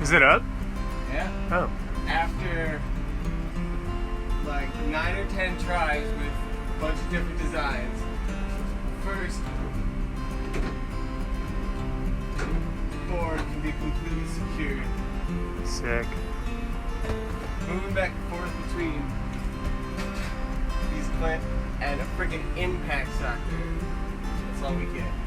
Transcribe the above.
Is it up? Yeah. Oh. After like 9 or 10 tries with a bunch of different designs, first board can be completely secured. Sick. Moving back and forth between these clamps and a freaking impact socket. That's all we get.